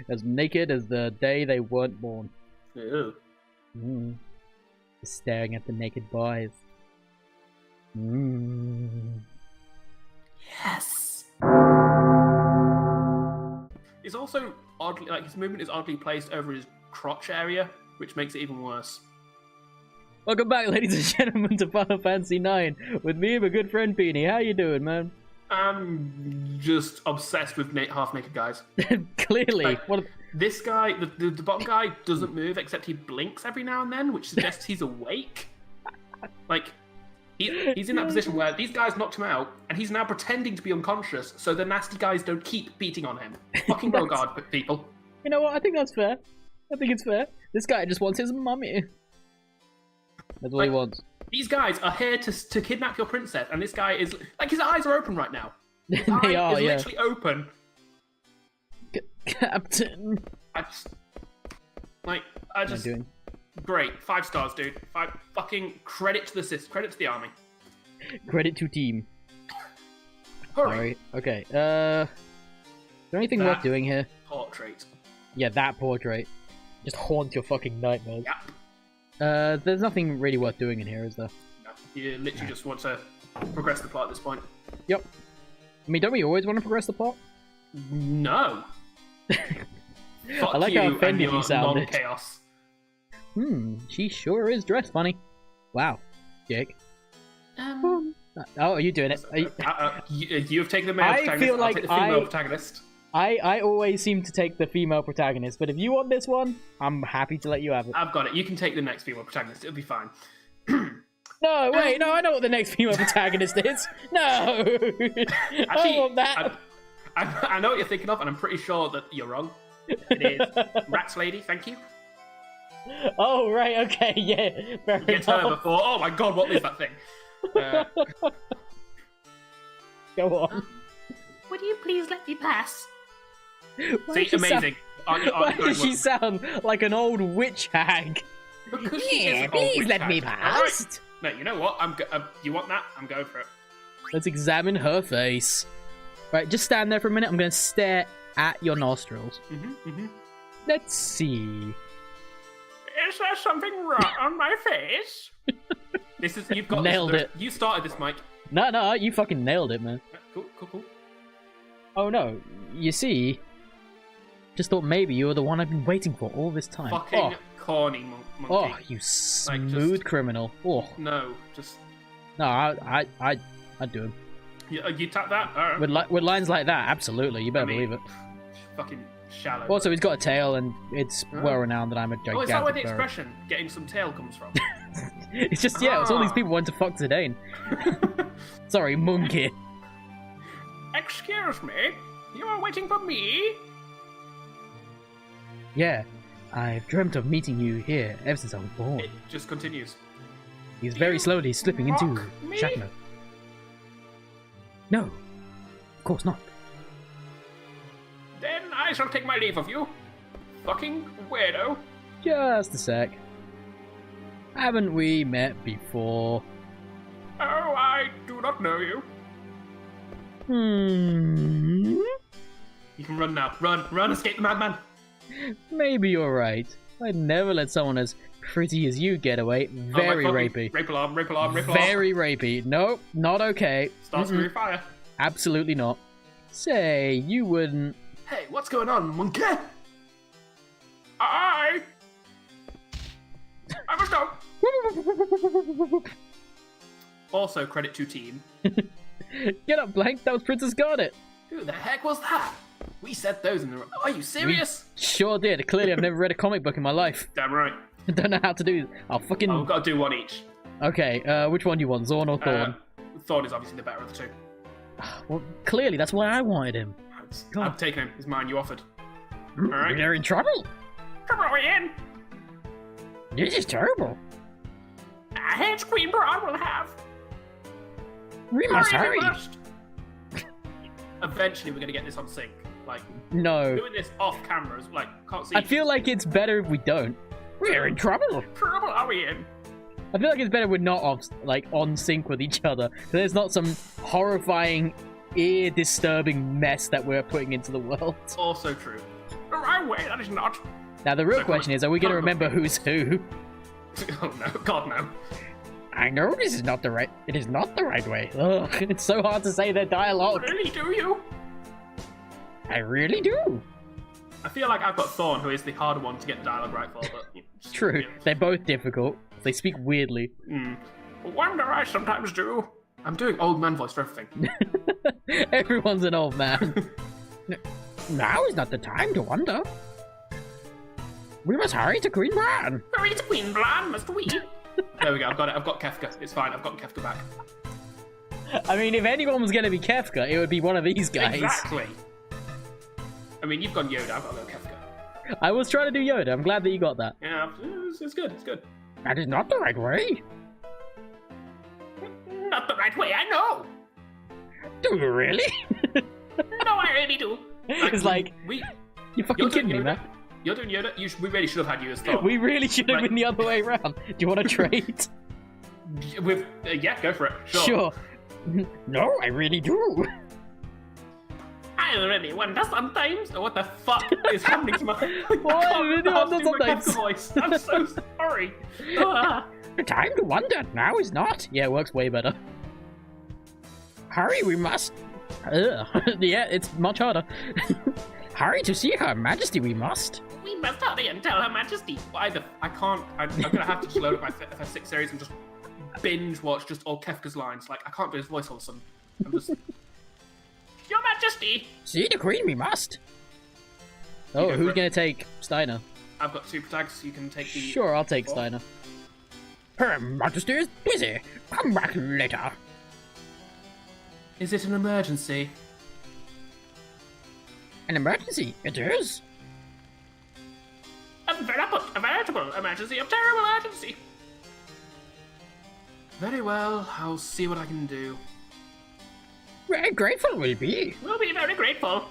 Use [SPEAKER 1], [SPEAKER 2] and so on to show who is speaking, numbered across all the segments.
[SPEAKER 1] as naked as the day they weren't born.
[SPEAKER 2] Ew.
[SPEAKER 1] Just staring at the naked boys.
[SPEAKER 2] Yes. It's also oddly, like, his movement is oddly placed over his crotch area, which makes it even worse.
[SPEAKER 1] Welcome back, ladies and gentlemen, to Final Fantasy IX with me and my good friend Beany. How you doing, man?
[SPEAKER 2] I'm just obsessed with half-naked guys.
[SPEAKER 1] Clearly.
[SPEAKER 2] Like, this guy, the bottom guy, doesn't move except he blinks every now and then, which suggests he's awake. Like, he's in that position where these guys knocked him out, and he's now pretending to be unconscious, so the nasty guys don't keep beating on him. Fucking well guard, people.
[SPEAKER 1] You know what? I think that's fair. I think it's fair. This guy just wants his mummy. That's what he wants.
[SPEAKER 2] These guys are here to kidnap your princess, and this guy is like, his eyes are open right now. His
[SPEAKER 1] They are, yeah.
[SPEAKER 2] literally open.
[SPEAKER 1] Captain.
[SPEAKER 2] I just
[SPEAKER 1] doing?
[SPEAKER 2] Great, 5 stars, dude. 5 fucking credit to the credit to the army.
[SPEAKER 1] Credit to team.
[SPEAKER 2] Hurry.
[SPEAKER 1] Sorry. Okay. Is there anything worth doing here?
[SPEAKER 2] Portrait.
[SPEAKER 1] Yeah, that portrait. Just haunts your fucking nightmares.
[SPEAKER 2] Yep.
[SPEAKER 1] There's nothing really worth doing in here, is there?
[SPEAKER 2] No, you literally just want to progress the plot at this point.
[SPEAKER 1] Yep. I mean, don't we always want to progress the plot?
[SPEAKER 2] No. Fuck
[SPEAKER 1] I like
[SPEAKER 2] you
[SPEAKER 1] how offended you sounded.
[SPEAKER 2] Chaos.
[SPEAKER 1] She sure is dressed funny. Wow, Jake. Oh, are you doing it?
[SPEAKER 2] You have taken the male protagonist.
[SPEAKER 1] Feel like
[SPEAKER 2] I'll take the female protagonist.
[SPEAKER 1] I always seem to take the female protagonist, but if you want this one, I'm happy to let you have it.
[SPEAKER 2] I've got it. You can take the next female protagonist. It'll be fine.
[SPEAKER 1] No, wait, no, I know what the next female protagonist is. No!
[SPEAKER 2] Actually,
[SPEAKER 1] I want that.
[SPEAKER 2] I know what you're thinking of, and I'm pretty sure that you're wrong. It is Rats Lady, thank you.
[SPEAKER 1] Oh, right, okay, yeah. Fair
[SPEAKER 2] Get her before. Oh my god, what is that thing?
[SPEAKER 1] Go on.
[SPEAKER 3] Would you please let me pass?
[SPEAKER 2] See, amazing.
[SPEAKER 1] Why does she sound like an old witch hag?
[SPEAKER 2] Because
[SPEAKER 1] Yeah, please let me pass.
[SPEAKER 2] Right. No, you know what? You want that? I'm going for it.
[SPEAKER 1] Let's examine her face. Right, just stand there for a minute. I'm going to stare at your nostrils. Let's see.
[SPEAKER 2] Is there something wrong on my face? You've got
[SPEAKER 1] Nailed it.
[SPEAKER 2] You started this, Mike.
[SPEAKER 1] No, you fucking nailed it, man.
[SPEAKER 2] Cool.
[SPEAKER 1] Oh no, you see, just thought maybe you were the one I've been waiting for all this time.
[SPEAKER 2] Fucking corny monkey.
[SPEAKER 1] Oh, you smooth criminal. Oh.
[SPEAKER 2] No, just...
[SPEAKER 1] No, I'd do him.
[SPEAKER 2] You tap that?
[SPEAKER 1] With lines like that, absolutely, you better believe it.
[SPEAKER 2] Fucking shallow.
[SPEAKER 1] Also, he's got a tail, and it's well renowned that I'm a gigantic
[SPEAKER 2] is that where the
[SPEAKER 1] bird.
[SPEAKER 2] expression, getting some tail, comes from?
[SPEAKER 1] It's just, it's all these people want to fuck Zidane. Sorry, monkey.
[SPEAKER 2] Excuse me? You are waiting for me?
[SPEAKER 1] Yeah, I've dreamt of meeting you here ever since I was born.
[SPEAKER 2] It just continues.
[SPEAKER 1] He's very slowly slipping into Shatner. No, of course not.
[SPEAKER 2] Then I shall take my leave of you. Fucking weirdo.
[SPEAKER 1] Just a sec. Haven't we met before?
[SPEAKER 2] Oh, I do not know you.
[SPEAKER 1] You
[SPEAKER 2] can run now. Run, escape the madman.
[SPEAKER 1] Maybe you're right. I'd never let someone as pretty as you get away. Very rapey.
[SPEAKER 2] Rape alarm.
[SPEAKER 1] Very rapey. Nope, not okay.
[SPEAKER 2] Start screwing fire.
[SPEAKER 1] Absolutely not. Say, you wouldn't...
[SPEAKER 2] Hey, what's going on, monkey? I'm a dog. Also, credit to team.
[SPEAKER 1] Get up, Blank. That was Princess Garnet.
[SPEAKER 2] Who the heck was that? We said those in the... Are you serious?
[SPEAKER 1] We sure did. Clearly, I've never read a comic book in my life.
[SPEAKER 2] Damn right.
[SPEAKER 1] I don't know how to do... I'll fucking...
[SPEAKER 2] Oh, we've got to do one each.
[SPEAKER 1] Okay, which one do you want? Zorn or Thorn?
[SPEAKER 2] Thorn is obviously the better of the two.
[SPEAKER 1] Well, clearly, that's why I wanted him.
[SPEAKER 2] I've taken him. It's mine. You offered. Alright.
[SPEAKER 1] They're in trouble.
[SPEAKER 2] Trouble are we in?
[SPEAKER 1] This is terrible.
[SPEAKER 2] A hench Queen Broad will have.
[SPEAKER 1] We must hurry.
[SPEAKER 2] Eventually, we're going to get this on sync. Like,
[SPEAKER 1] no.
[SPEAKER 2] Doing this off cameras, like, can't see.
[SPEAKER 1] I feel like it's better if we don't. We're in trouble.
[SPEAKER 2] Trouble are we in?
[SPEAKER 1] I feel like it's better we're not on sync with each other. So there's not some horrifying, ear-disturbing mess that we're putting into the world.
[SPEAKER 2] Also true. right way. That is not.
[SPEAKER 1] Now the real question is, are we going to remember who's who?
[SPEAKER 2] Oh no, God no.
[SPEAKER 1] I know this is not the right. It is not the right way. Ugh, it's so hard to say their dialogue.
[SPEAKER 2] Really, do you?
[SPEAKER 1] I really do.
[SPEAKER 2] I feel like I've got Thorn, who is the harder one to get the dialogue right for, but...
[SPEAKER 1] True. They're both difficult. They speak weirdly.
[SPEAKER 2] Wonder I sometimes do. I'm doing old man voice for everything.
[SPEAKER 1] Everyone's an old man. Now is not the time to wonder. We must hurry to Queen Bran.
[SPEAKER 3] Hurry to Queen Bran, must we?
[SPEAKER 2] There we go, I've got it. I've got Kefka. It's fine, I've got Kefka back.
[SPEAKER 1] I mean, if anyone was going to be Kefka, it would be one of these guys.
[SPEAKER 2] Exactly. I mean, you've gone Yoda, I've got to go Kefka.
[SPEAKER 1] I was trying to do Yoda. I'm glad that you got that.
[SPEAKER 2] Yeah, it's good, it's good.
[SPEAKER 1] That is not the right way.
[SPEAKER 3] Not the right way, I know.
[SPEAKER 1] Do you really?
[SPEAKER 3] No, I really do.
[SPEAKER 1] It's like, you're fucking kidding me, man.
[SPEAKER 2] You're doing Yoda? We really should have had you as Thor.
[SPEAKER 1] We really should have been the other way around. Do you want to trade?
[SPEAKER 2] Yeah, go for it.
[SPEAKER 1] Sure. No, I really do.
[SPEAKER 3] I really wonder sometimes.
[SPEAKER 2] Oh, what the fuck is happening to my...
[SPEAKER 1] I really wonder sometimes.
[SPEAKER 2] Voice. I'm so sorry.
[SPEAKER 1] The time to wonder. Now is not. Yeah, it works way better. Hurry, we must. Yeah, it's much harder. Hurry to see Her Majesty, we must.
[SPEAKER 3] We must hurry and tell Her Majesty.
[SPEAKER 2] I can't. I'm gonna have to just load up my FF6 series and just binge watch just all Kefka's lines. Like, I can't do his voice all of a sudden. I'm just...
[SPEAKER 3] Your Majesty.
[SPEAKER 1] See the Queen, we must. Oh, who's gonna take Steiner?
[SPEAKER 2] I've got 2 protagonists. You can take the...
[SPEAKER 1] Sure, I'll take Steiner. Her Majesty is busy. Come back later.
[SPEAKER 2] Is it an emergency?
[SPEAKER 1] An emergency? It is.
[SPEAKER 3] A veritable emergency, a terrible emergency.
[SPEAKER 2] Very well, I'll see what I can do.
[SPEAKER 1] Very grateful we'll be.
[SPEAKER 3] We'll be very grateful.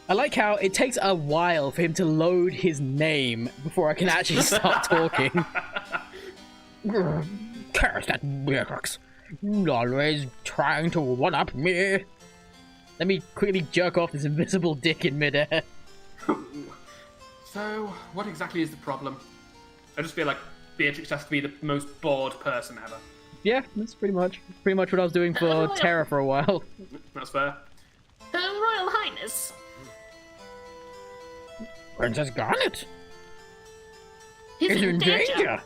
[SPEAKER 1] I like how it takes a while for him to load his name before I can actually start talking. Curse that Beatrix. Always trying to one-up me. Let me quickly jerk off this invisible dick in midair.
[SPEAKER 2] So, what exactly is the problem? I just feel like Beatrix has to be the most bored person ever.
[SPEAKER 1] Yeah, that's pretty much what I was doing for Terra for a while.
[SPEAKER 2] That's fair.
[SPEAKER 3] Her Royal Highness.
[SPEAKER 1] Princess Garnet
[SPEAKER 3] He's in danger.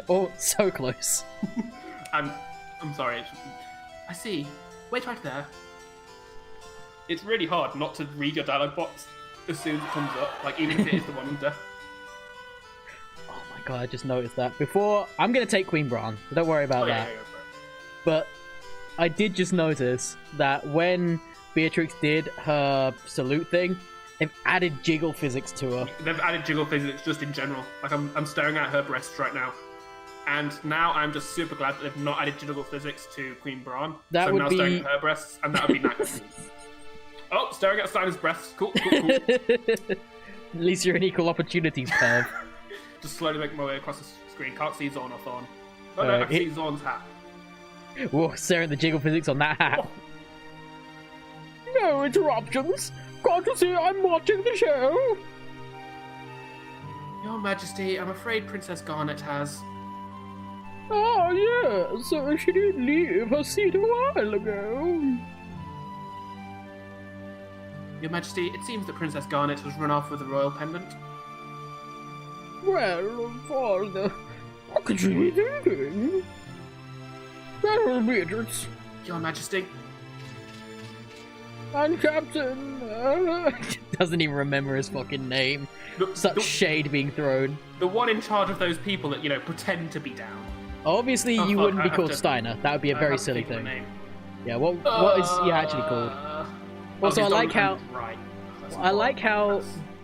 [SPEAKER 1] Oh, so close.
[SPEAKER 2] I'm sorry. I see. Wait right there. It's really hard not to read your dialogue box as soon as it comes up, like even if it is the one under.
[SPEAKER 1] Oh my god, I just noticed that. Before, I'm going to take Queen Bran, so don't worry about that.
[SPEAKER 2] Yeah,
[SPEAKER 1] but I did just notice that when Beatrix did her salute thing, they've added jiggle physics to her.
[SPEAKER 2] They've added jiggle physics just in general. Like, I'm staring at her breasts right now. And now I'm just super glad that they've not added jiggle physics to Queen Bran.
[SPEAKER 1] That
[SPEAKER 2] so
[SPEAKER 1] would
[SPEAKER 2] I'm now
[SPEAKER 1] be...
[SPEAKER 2] staring at her breasts, and that would be nice. Oh, staring at Steiner's breasts. Cool.
[SPEAKER 1] At least you're an equal opportunities perv.
[SPEAKER 2] Just slowly making my way across the screen. Can't see Zorn or Thorn. Oh no, I can see Zorn's hat.
[SPEAKER 1] Whoa, staring at the jiggle physics on that hat. Oh. No interruptions! Can't you see I'm watching the show?
[SPEAKER 2] Your Majesty, I'm afraid Princess Garnet has...
[SPEAKER 1] Ah, yes, she did leave her seat a while ago.
[SPEAKER 2] Your Majesty, it seems that Princess Garnet has run off with the royal pendant.
[SPEAKER 1] Well, Father, what could she be thinking? General Beatrix.
[SPEAKER 2] Your Majesty.
[SPEAKER 1] And Captain... doesn't even remember his fucking name. Such shade being thrown.
[SPEAKER 2] The one in charge of those people that, you know, pretend to be down.
[SPEAKER 1] Obviously, you wouldn't be called Steiner. That would be a very silly thing. Yeah, what is he actually called? Also, I like how...
[SPEAKER 2] Right.
[SPEAKER 1] I like how...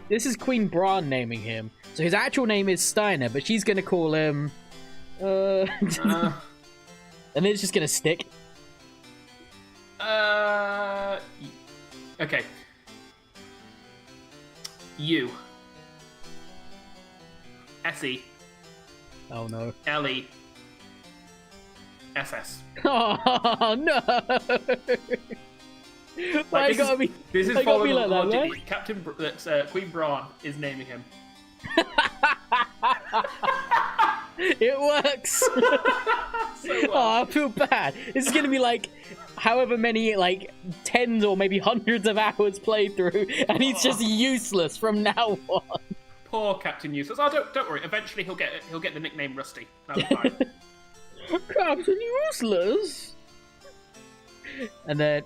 [SPEAKER 1] This is Queen Bran naming him. So his actual name is Steiner, but she's going to call him... and it's just going to stick.
[SPEAKER 2] Okay. You. Essie.
[SPEAKER 1] Oh no.
[SPEAKER 2] Ellie. SS.
[SPEAKER 1] Oh no! Why you gotta be?
[SPEAKER 2] This is
[SPEAKER 1] why you gotta
[SPEAKER 2] following
[SPEAKER 1] be like that, man?
[SPEAKER 2] logically. That's Queen Braun is naming him.
[SPEAKER 1] It works.
[SPEAKER 2] So well.
[SPEAKER 1] Oh, I feel bad. This is gonna be like however many, like tens or maybe hundreds of hours played through, and he's just useless from now on.
[SPEAKER 2] Poor Captain Useless. Oh, don't worry. Eventually, he'll get the nickname Rusty. That'll be fine.
[SPEAKER 1] Captain Useless. And then,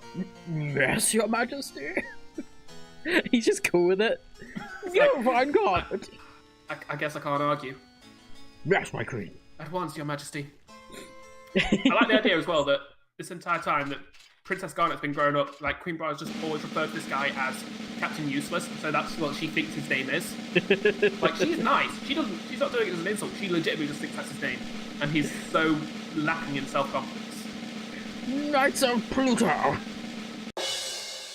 [SPEAKER 1] yes, Your Majesty. He's just cool with it. You're fine, God.
[SPEAKER 2] I guess I can't argue.
[SPEAKER 1] Yes, my queen.
[SPEAKER 2] At once, Your Majesty. I like the idea as well that this entire time that Princess Garnet's been growing up, like Queen Bra's just always referred to this guy as Captain Useless, so that's what she thinks his name is. Like, she's nice. She's not doing it as an insult. She legitimately just thinks that's his name, and he's so lacking in self-confidence.
[SPEAKER 1] Knights of Pluto,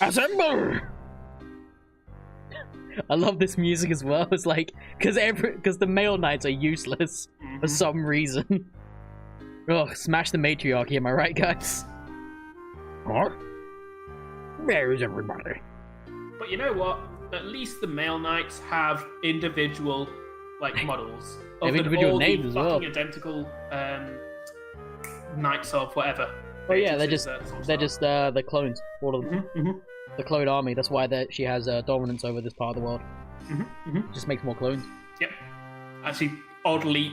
[SPEAKER 1] assemble! I love this music as well. It's like because the male knights are useless for some reason. Oh, smash the matriarchy! Am I right, guys? What? Where is everybody?
[SPEAKER 2] But you know what? At least the male knights have individual models.
[SPEAKER 1] They have individual names as well.
[SPEAKER 2] Fucking identical knights of whatever.
[SPEAKER 1] Oh yeah, they're just the clones. All of them. The clone army. That's why she has dominance over this part of the world. Just makes more clones.
[SPEAKER 2] Yep. Actually, oddly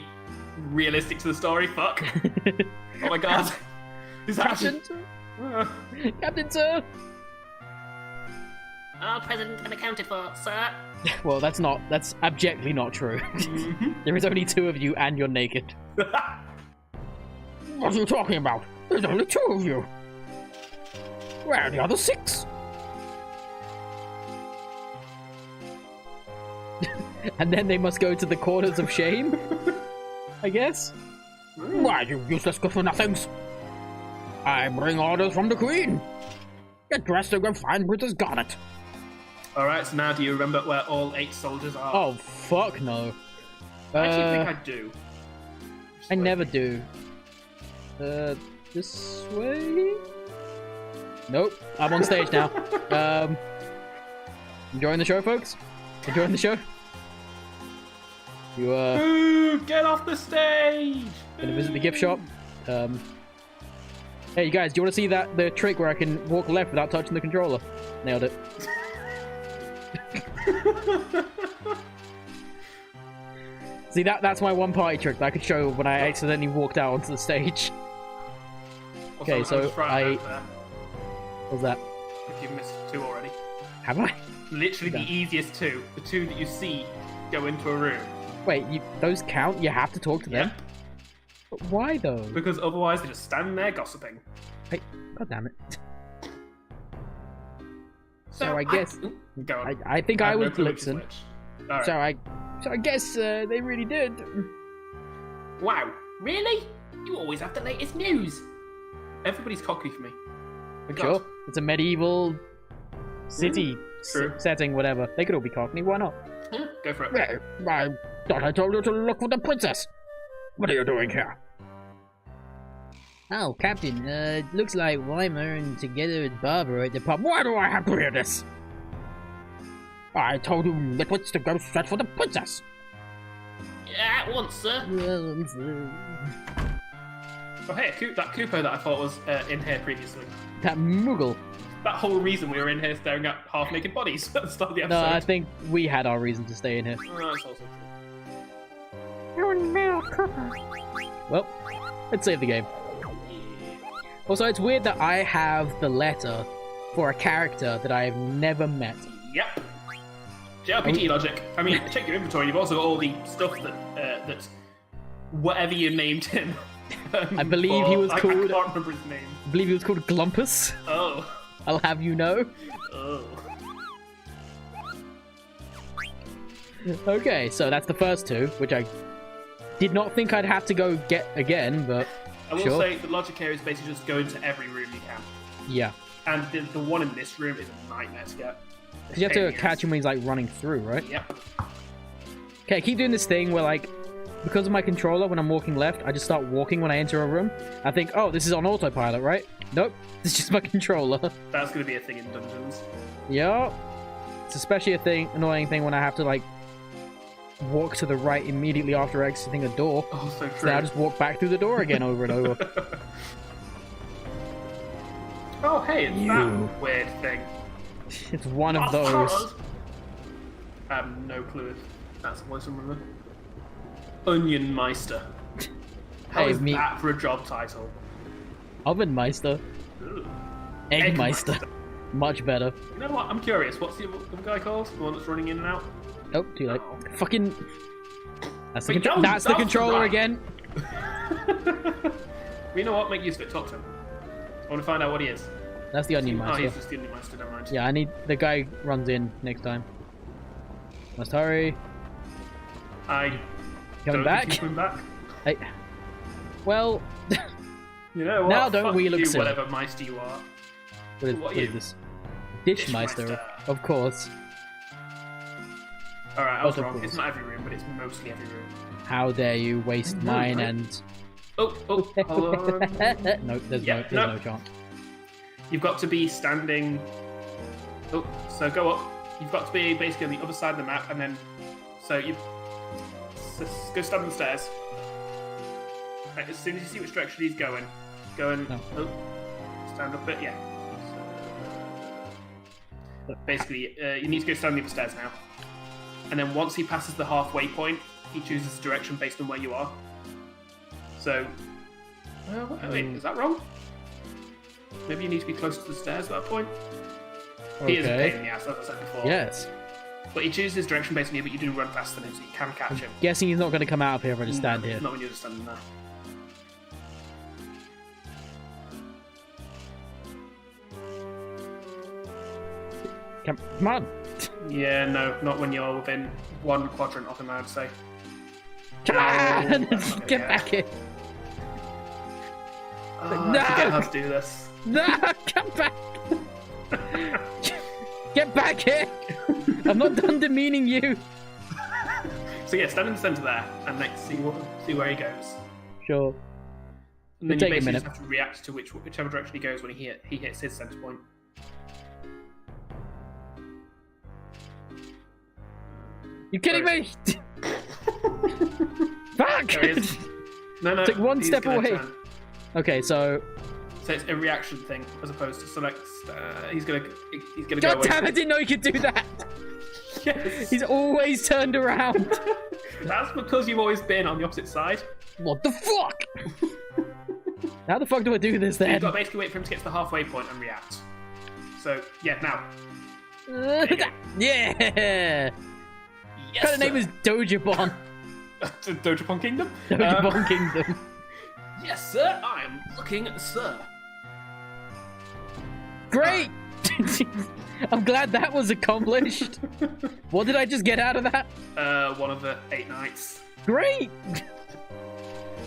[SPEAKER 2] realistic to the story. Fuck. Oh my god. Is that
[SPEAKER 1] Captain? Captain, sir.
[SPEAKER 3] All present and accounted for, sir.
[SPEAKER 1] Well, that's abjectly not true. There is only 2 of you, and you're naked. What are you talking about? There's only 2 of you. Where are the other 6? And then they must go to the quarters of shame, I guess. Why, you useless good-for-nothings? I bring orders from the Queen. Get dressed and go find Princess Garnet.
[SPEAKER 2] Alright, so now do you remember where all 8 soldiers are?
[SPEAKER 1] Oh, fuck no.
[SPEAKER 2] I actually think I do.
[SPEAKER 1] I never do. This way? Nope, I'm on stage now. Enjoying the show, folks? Enjoying the show? You,
[SPEAKER 2] Ooh, get off the stage!
[SPEAKER 1] Gonna visit the gift shop. Hey, you guys, do you want to see the trick where I can walk left without touching the controller? Nailed it. See, that's my one party trick that I could show when I accidentally walked out onto the stage. Okay, so What's that?
[SPEAKER 2] If you've missed 2 already.
[SPEAKER 1] Have I?
[SPEAKER 2] Literally the easiest 2. The 2 that you see go into a room.
[SPEAKER 1] Wait, those count? You have to talk to them?
[SPEAKER 2] Yep.
[SPEAKER 1] But why, though?
[SPEAKER 2] Because otherwise they're just standing there gossiping.
[SPEAKER 1] Hey, god damn it.
[SPEAKER 2] So
[SPEAKER 1] I guess...
[SPEAKER 2] Go on.
[SPEAKER 1] I think I was
[SPEAKER 2] no clue which is
[SPEAKER 1] Blixen.
[SPEAKER 2] which. Alright.
[SPEAKER 1] So I guess they really did.
[SPEAKER 2] Wow, really? You always have the latest news. Everybody's cocky for me. My God.
[SPEAKER 1] Sure, it's a medieval city setting, whatever. They could all be Cockney, why not?
[SPEAKER 2] Go for it.
[SPEAKER 1] I thought I told you to look for the princess. What are you doing here? Oh, Captain, looks like Weimer and together with Barbara are at the pub. Why do I have to hear this? I told you Litwits to go search for the princess.
[SPEAKER 3] At once, sir.
[SPEAKER 2] Oh hey, that Koopa that I thought was in here previously.
[SPEAKER 1] That Moogle.
[SPEAKER 2] That whole reason we were in here staring at half-naked bodies at the start of the episode.
[SPEAKER 1] No, I think we had our reason to stay in here.
[SPEAKER 2] Oh, that's also true.
[SPEAKER 1] Well, let's save the game. Also, it's weird that I have the letter for a character that I have never met.
[SPEAKER 2] Yep. JRPG logic. I mean, check your inventory. You've also got all the stuff that whatever you named him.
[SPEAKER 1] I believe he was called.
[SPEAKER 2] I can't remember his name.
[SPEAKER 1] I believe he was called Glumpus.
[SPEAKER 2] Oh.
[SPEAKER 1] I'll have you know.
[SPEAKER 2] Oh.
[SPEAKER 1] Okay, so that's the first 2, which I did not think I'd have to go get again, but
[SPEAKER 2] I will
[SPEAKER 1] sure.
[SPEAKER 2] say the logic here is basically just go into every room you can.
[SPEAKER 1] Yeah.
[SPEAKER 2] And the one in this room is a nightmare to get.
[SPEAKER 1] Because you have to catch him when he's like running through, right?
[SPEAKER 2] Yep.
[SPEAKER 1] Okay, keep doing this thing where like because of my controller, when I'm walking left, I just start walking when I enter a room. I think, oh, this is on autopilot, right? Nope, it's just my controller.
[SPEAKER 2] That's going to be a thing in dungeons.
[SPEAKER 1] Yup. It's especially annoying thing when I have to, like, walk to the right immediately after exiting a door.
[SPEAKER 2] Oh, so true.
[SPEAKER 1] So I just walk back through the door again over and over.
[SPEAKER 2] Oh, hey, it's that weird thing.
[SPEAKER 1] It's one of those.
[SPEAKER 2] I have no clue if that's a voice I remember. Onion Meister. How is that for a job title?
[SPEAKER 1] Ovenmeister. Eggmeister. Much better.
[SPEAKER 2] You know what? I'm curious. What's the other guy called? The one that's running in and out?
[SPEAKER 1] Oh, too late.
[SPEAKER 2] Oh.
[SPEAKER 1] Fucking. That's the controller again.
[SPEAKER 2] You know what? Make use of it. Talk to him. I want to find out what he is.
[SPEAKER 1] That's the Onion Meister.
[SPEAKER 2] Oh, he's just the Onion Meister. Never mind.
[SPEAKER 1] Yeah, I need the guy runs in next time. Must hurry. Coming back?
[SPEAKER 2] Coming back?
[SPEAKER 1] Hey. Well.
[SPEAKER 2] You know what?
[SPEAKER 1] Now don't we look
[SPEAKER 2] you,
[SPEAKER 1] silly.
[SPEAKER 2] whatever Meister you are.
[SPEAKER 1] What is this? Dishmeister, of course.
[SPEAKER 2] Alright, I was wrong. It's not every room, but it's mostly every room.
[SPEAKER 1] How dare you waste mine and...
[SPEAKER 2] Oh, hold on.
[SPEAKER 1] No, there's no chance.
[SPEAKER 2] You've got to be standing... Oh, so go up. You've got to be basically on the other side of the map, and then... So you... go stand on the stairs. Right, as soon as you see which direction he's going, go and...
[SPEAKER 1] No.
[SPEAKER 2] Oh, stand up it, yeah. So, basically, you need to go stand on the other stairs now. And then once he passes the halfway point, he chooses a direction based on where you are. So... wait, is that wrong? Maybe you need to be close to the stairs at that point?
[SPEAKER 1] Okay.
[SPEAKER 2] He is a pain in the ass, as I said before.
[SPEAKER 1] Yes.
[SPEAKER 2] But he chooses his direction based on you, but you do run faster than him, so you can catch him.
[SPEAKER 1] Guessing he's not going to come out of here if I just stand here.
[SPEAKER 2] Not when you're just standing there.
[SPEAKER 1] Come on.
[SPEAKER 2] Yeah, no, not when you're within one quadrant of him, I would say.
[SPEAKER 1] Come on! Get back here.
[SPEAKER 2] Oh,
[SPEAKER 1] no!
[SPEAKER 2] I forget how to do this.
[SPEAKER 1] No! Come back! Get back here! I'm not done demeaning you.
[SPEAKER 2] So yeah, stand in the centre there, and like see where he goes.
[SPEAKER 1] Sure.
[SPEAKER 2] And then you
[SPEAKER 1] Take a
[SPEAKER 2] basically
[SPEAKER 1] minute.
[SPEAKER 2] just have to react to whichever direction he goes when he hits his centre point.
[SPEAKER 1] You kidding me? Fuck!
[SPEAKER 2] There he is. No,
[SPEAKER 1] Take one step away.
[SPEAKER 2] Turn.
[SPEAKER 1] Okay, so
[SPEAKER 2] it's a reaction thing as opposed to select. He's gonna go.
[SPEAKER 1] God
[SPEAKER 2] away.
[SPEAKER 1] damn! I didn't know you could do that.
[SPEAKER 2] Yes.
[SPEAKER 1] He's always turned around.
[SPEAKER 2] That's because you've always been on the opposite side.
[SPEAKER 1] What the fuck? How the fuck do I do this then?
[SPEAKER 2] You've got to basically wait for him to get to the halfway point and react. So yeah, now.
[SPEAKER 1] Yeah.
[SPEAKER 2] Yes,
[SPEAKER 1] What kind of name is Dojabon?
[SPEAKER 2] Dojapon Kingdom?
[SPEAKER 1] Dojabon Kingdom.
[SPEAKER 2] Yes, sir. I am looking, sir.
[SPEAKER 1] Great! I'm glad that was accomplished. What did I just get out of that?
[SPEAKER 2] One of the 8 nights.
[SPEAKER 1] Great!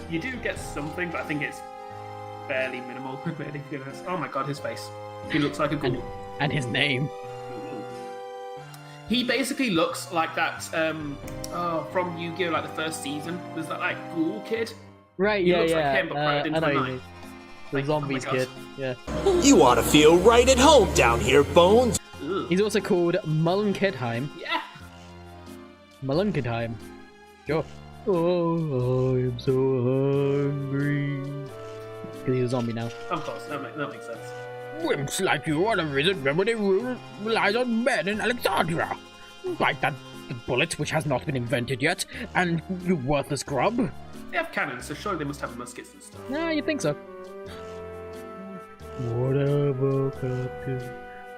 [SPEAKER 2] You do get something, but I think it's fairly minimal. Oh my god, his face. He looks like a ghoul.
[SPEAKER 1] And his name.
[SPEAKER 2] He basically looks like that, from Yu-Gi-Oh! Like the first season. There's that, like, ghoul kid.
[SPEAKER 1] Right,
[SPEAKER 2] He
[SPEAKER 1] yeah,
[SPEAKER 2] looks
[SPEAKER 1] yeah.
[SPEAKER 2] like him, but crammed into
[SPEAKER 1] I know
[SPEAKER 2] a
[SPEAKER 1] you
[SPEAKER 2] knife.
[SPEAKER 1] mean. The
[SPEAKER 2] Like,
[SPEAKER 1] zombies
[SPEAKER 2] oh my
[SPEAKER 1] kid.
[SPEAKER 2] God.
[SPEAKER 1] Yeah.
[SPEAKER 4] You ought to feel right at home down here, Bones.
[SPEAKER 2] Ugh.
[SPEAKER 1] He's also called Mullenkidheim.
[SPEAKER 2] Yeah.
[SPEAKER 1] Mullenkidheim. Sure. Oh, I'm so hungry. Because he's a zombie now.
[SPEAKER 2] Of course, that makes sense.
[SPEAKER 1] Wimps like you want to visit Remedy relies on men in Alexandria. Like that bullet which has not been invented yet, and you worthless grub.
[SPEAKER 2] They have cannons, so surely they must have muskets and stuff.
[SPEAKER 1] Nah, you think so. Whatever, Captain.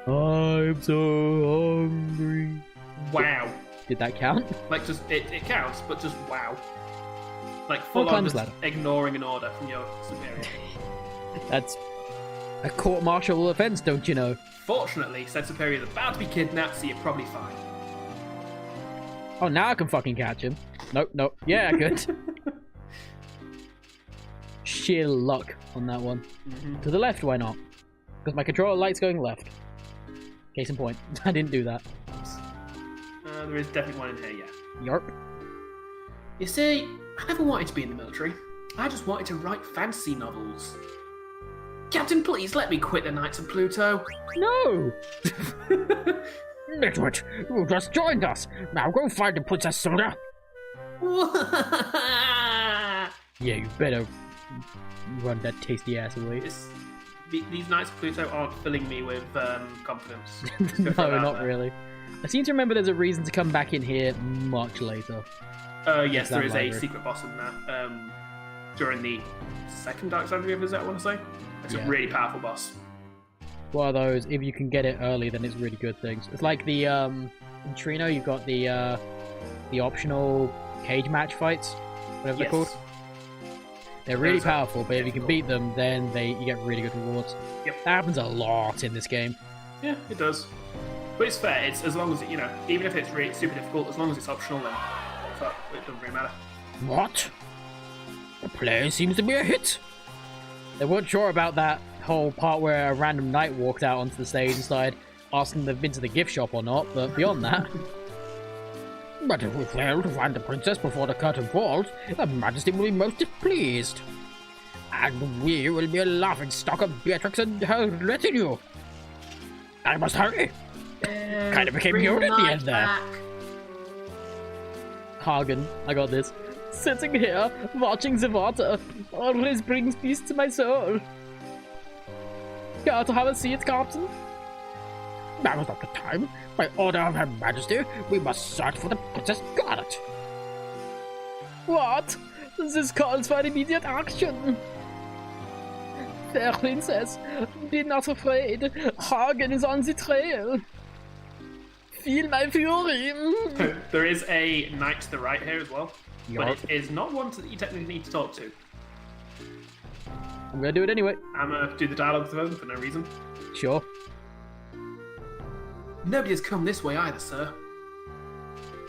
[SPEAKER 1] I'm so hungry.
[SPEAKER 2] Wow.
[SPEAKER 1] Did that count?
[SPEAKER 2] Like, just, it counts, but just wow. Like,
[SPEAKER 1] Well,
[SPEAKER 2] full on
[SPEAKER 1] climbers
[SPEAKER 2] just
[SPEAKER 1] ladder.
[SPEAKER 2] ignoring an order from your superior.
[SPEAKER 1] That's a court-martial offense, don't you know?
[SPEAKER 2] Fortunately, said superior is about to be kidnapped, so you're probably fine.
[SPEAKER 1] Oh, now I can fucking catch him. Nope, nope. Yeah, I could. Sheer luck on that one.
[SPEAKER 2] Mm-hmm.
[SPEAKER 1] To the left, why not? Because my controller light's going left. Case in point. I didn't do that.
[SPEAKER 2] There is definitely one in here, yeah.
[SPEAKER 1] Yarp.
[SPEAKER 2] You see, I never wanted to be in the military. I just wanted to write fantasy novels. Captain, please let me quit the Knights of Pluto.
[SPEAKER 1] No! Nitwit, you just joined us. Now go find the Princess Soda. Yeah, you better run that tasty ass away.
[SPEAKER 2] These Knights of Pluto aren't filling me with confidence.
[SPEAKER 1] No, not really. I seem to remember there's a reason to come back in here much later.
[SPEAKER 2] Yes, there is
[SPEAKER 1] library.
[SPEAKER 2] a secret boss in that. During the second Alexandria visit, I want to say. It's a really powerful boss.
[SPEAKER 1] One of those, if you can get it early, then it's really good things. It's like the, in Trino, you've got the optional cage match fights, whatever they're called. They're really powerful, but if you can beat them, then you get really good rewards.
[SPEAKER 2] Yep.
[SPEAKER 1] That happens a lot in this game.
[SPEAKER 2] Yeah, it does. But it's fair, it's as long as, you know, even if it's really super difficult, as long as it's optional, then it doesn't really matter.
[SPEAKER 1] What? The play seems to be a hit. They weren't sure about that whole part where a random knight walked out onto the stage and started asking them if they've been to the gift shop or not, but beyond that... But if we fail to find the princess before the curtain falls, Her Majesty will be most displeased. And we will be a laughing stock of Beatrix and her retinue. I must hurry. Kind of became your at the end there. Hagen, I got this. Sitting here, watching the water, always brings peace to my soul. Care to have a seat, Captain? Now is not the time. By order of Her Majesty, we must search for the Princess Scarlet. What? This calls for immediate action. Fair Princess, be not afraid. Hagen is on the trail. Feel my fury.
[SPEAKER 2] There is a knight to the right here as well, but
[SPEAKER 1] Yup.
[SPEAKER 2] it is not one that you technically need to talk to.
[SPEAKER 1] I'm gonna do it anyway.
[SPEAKER 2] I'm gonna do the dialogue with them for no reason.
[SPEAKER 1] Sure.
[SPEAKER 2] Nobody has come this way either, sir.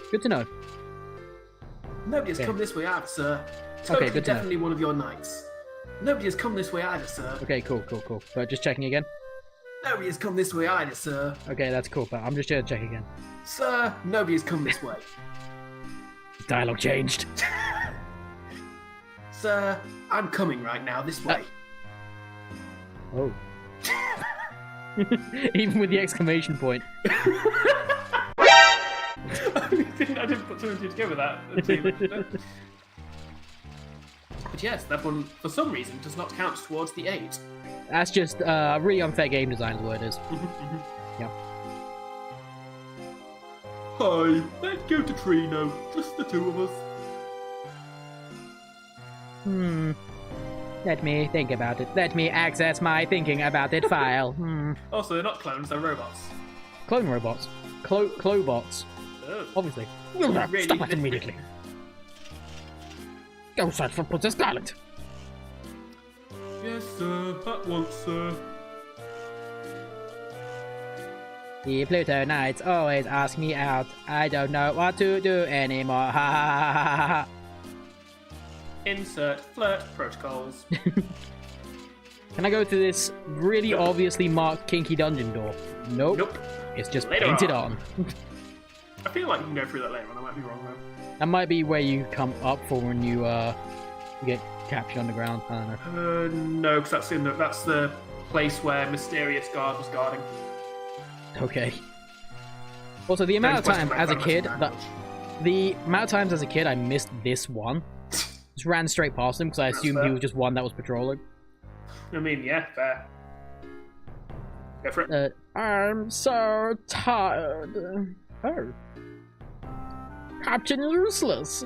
[SPEAKER 1] Good to know.
[SPEAKER 2] Nobody has
[SPEAKER 1] Okay.
[SPEAKER 2] come this way either, sir.
[SPEAKER 1] Okay,
[SPEAKER 2] Totally
[SPEAKER 1] good to know.
[SPEAKER 2] definitely one of your knights. Nobody has come this way either, sir.
[SPEAKER 1] Okay, cool. But just checking again.
[SPEAKER 2] Nobody has come this way either, sir.
[SPEAKER 1] Okay, that's cool, but I'm just gonna check again.
[SPEAKER 2] Sir, nobody has come this way.
[SPEAKER 1] Dialogue changed.
[SPEAKER 2] Sir, I'm coming right now this way.
[SPEAKER 1] Oh. Even with the exclamation point.
[SPEAKER 2] I didn't put two and two together that. But yes, that one, for some reason, does not count towards the 8.
[SPEAKER 1] That's just really unfair game design is what it is. Yeah.
[SPEAKER 2] Hi, let's go to Trino. Just the two of us.
[SPEAKER 1] Let me think about it. Let me access my thinking about it file.
[SPEAKER 2] Also, they're not clones, they're robots.
[SPEAKER 1] Clone robots. Clobots.
[SPEAKER 2] Oh.
[SPEAKER 1] Obviously.
[SPEAKER 2] Really?
[SPEAKER 1] Stop it immediately. Go search for Princess Scarlet.
[SPEAKER 2] Yes, sir. At once, sir.
[SPEAKER 1] The Pluto Knights always ask me out. I don't know what to do anymore. Ha ha ha ha ha.
[SPEAKER 2] Insert flirt protocols.
[SPEAKER 1] Can I go to this really obviously marked kinky dungeon door? Nope.
[SPEAKER 2] Nope.
[SPEAKER 1] It's just
[SPEAKER 2] Later
[SPEAKER 1] painted
[SPEAKER 2] on.
[SPEAKER 1] on.
[SPEAKER 2] I feel like you can go through that later on. I might be wrong though.
[SPEAKER 1] That might be where you come up for when you get captured underground. I don't know.
[SPEAKER 2] No, because that's the place where Mysterious Guard was guarding.
[SPEAKER 1] Okay. Also, the amount of
[SPEAKER 2] Don't
[SPEAKER 1] time
[SPEAKER 2] question
[SPEAKER 1] as a
[SPEAKER 2] my
[SPEAKER 1] kid
[SPEAKER 2] premise
[SPEAKER 1] that
[SPEAKER 2] in
[SPEAKER 1] the amount of times as a kid I missed this one. Just ran straight past him because I assumed he
[SPEAKER 2] fair.
[SPEAKER 1] was just one that was patrolling.
[SPEAKER 2] I mean, yeah, fair. Go for it.
[SPEAKER 1] I'm so tired. Oh. Captain Useless,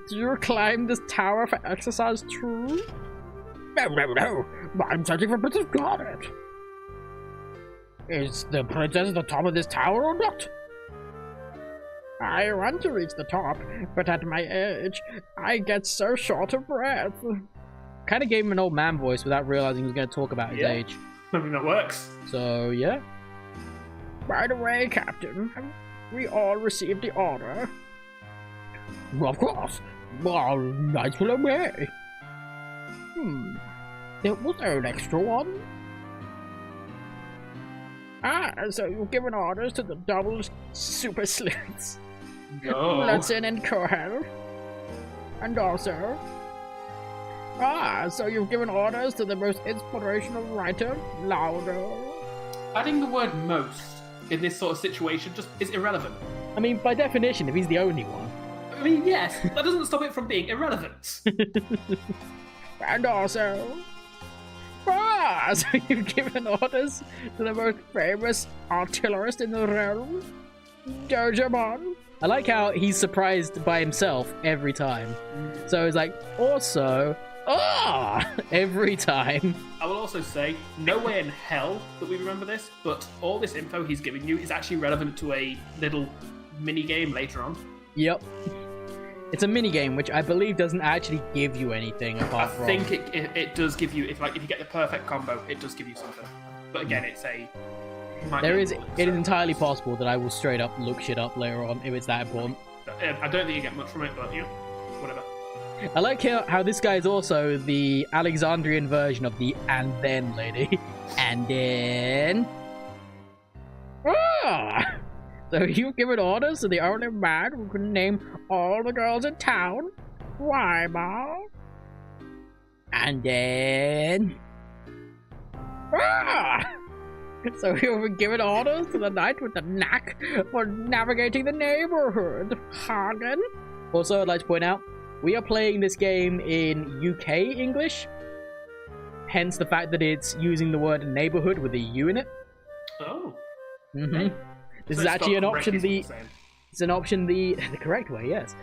[SPEAKER 1] do you climb this tower for exercise too? No. I'm searching for Princess Scarlet. Is the princess at the top of this tower or not? I want to reach the top, but at my age, I get so short of breath. Kind of gave him an old man voice without realizing he was going to talk about his age.
[SPEAKER 2] I mean, that works.
[SPEAKER 1] So, yeah. By the way, Captain, have we all received the order? Well, of course. Well, knights will obey. Was there an extra one? Ah, so you've given orders to the double super sleuths.
[SPEAKER 2] No.
[SPEAKER 1] Lutsen and Cohel. And also... so you've given orders to the most inspirational writer? Louder.
[SPEAKER 2] Adding the word most in this sort of situation just is irrelevant.
[SPEAKER 1] I mean, by definition, if he's the only one.
[SPEAKER 2] I mean, yes, that doesn't stop it from being irrelevant.
[SPEAKER 1] And also... so you've given orders to the most famous artillerist in the realm? Dojamon. I like how he's surprised by himself every time. So he's like, also... every time.
[SPEAKER 2] I will also say, no way in hell that we remember this, but all this info he's giving you is actually relevant to a little mini-game later on.
[SPEAKER 1] Yep. It's a mini-game, which I believe doesn't actually give you anything apart from...
[SPEAKER 2] I think it does give you, if you get the perfect combo, it does give you something. But again, it's a... It
[SPEAKER 1] is entirely possible that I will straight up look shit up later on if it's that important.
[SPEAKER 2] I don't think you get much from it, but, you know, whatever.
[SPEAKER 1] I like how this guy is also the Alexandrian version of the and then lady. And then... So you've given orders to the only man who can name all the girls in town? Why, Ma? And then... So you've given orders to the knight with the knack for navigating the neighborhood, Hagen? Also, I'd like to point out, we are playing this game in UK English, hence the fact that it's using the word neighborhood with a U in it.
[SPEAKER 2] Oh.
[SPEAKER 1] Mm-hmm. This is actually an option it's an option the correct way, yes.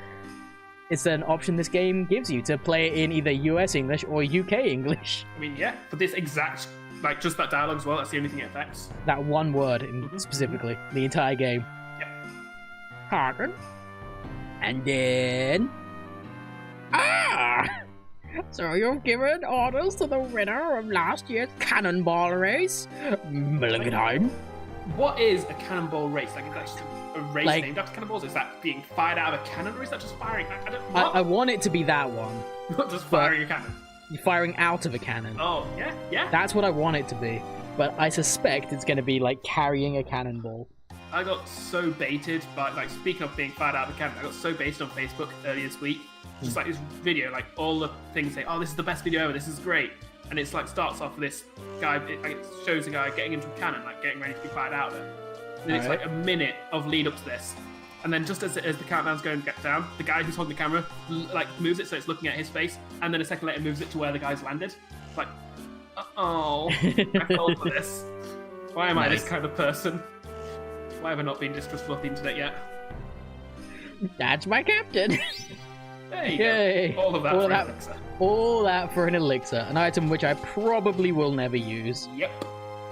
[SPEAKER 1] It's an option this game gives you to play it in either US English or UK English.
[SPEAKER 2] I mean, yeah, for this exact, like, just that dialogue as well, that's the only thing it affects.
[SPEAKER 1] That one word specifically, the entire game.
[SPEAKER 2] Yep.
[SPEAKER 1] Hagen. And then... So you've given orders to the winner of last year's cannonball race, Mulliganheim.
[SPEAKER 2] What is a cannonball race? Like, is that just a race named after cannonballs? Is that being fired out of a cannon, or is that just firing?
[SPEAKER 1] I want it to be that one.
[SPEAKER 2] Not just firing a cannon.
[SPEAKER 1] You're firing out of a cannon.
[SPEAKER 2] Oh, yeah, yeah.
[SPEAKER 1] That's what I want it to be. But I suspect it's going to be like carrying a cannonball.
[SPEAKER 2] I got so baited by, like, speaking of being fired out of a cannon, I got so baited on Facebook earlier this week. Just like this video, like all the things say, oh, this is the best video ever, this is great. And it's like starts off with this guy, it shows a guy getting into a cannon, like getting ready to be fired out of it. And then it's like a minute of lead up to this. And then just as the countdown's going to get down, the guy who's holding the camera like moves it so it's looking at his face, and then a second later moves it to where the guy's landed. It's like, oh, I fell for this. Why am I this kind of person? Why have I not been distrustful of the internet yet?
[SPEAKER 1] That's my captain.
[SPEAKER 2] There you go. All of that for an elixir.
[SPEAKER 1] All that for an elixir. An item which I probably will never use.
[SPEAKER 2] Yep.